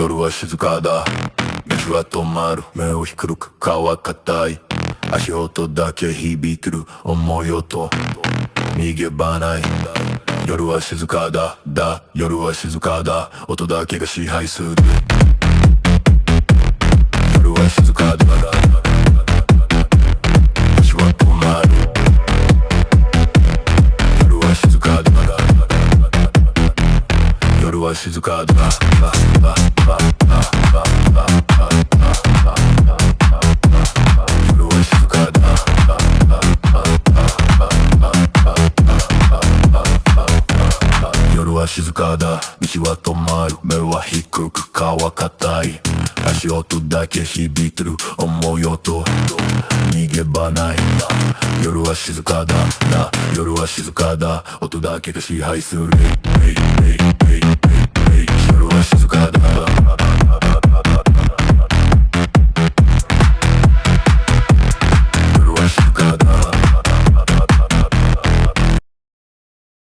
夜は静かだ。水は止まる。目をひくるく川は硬い。足音だけ響くる思い音。逃げ場ない。夜は静かだ。夜は静かだ。音だけが支配する。夜は静かだ。足は止まる。夜は静かだ。夜は静かだ。夜は静かだ。道は止まる。目は低く川は硬い。足音だけ響いてる思い音。逃げ場ない。夜は静かだ。夜は静かだ。音だけが支配する。夜は静かだ。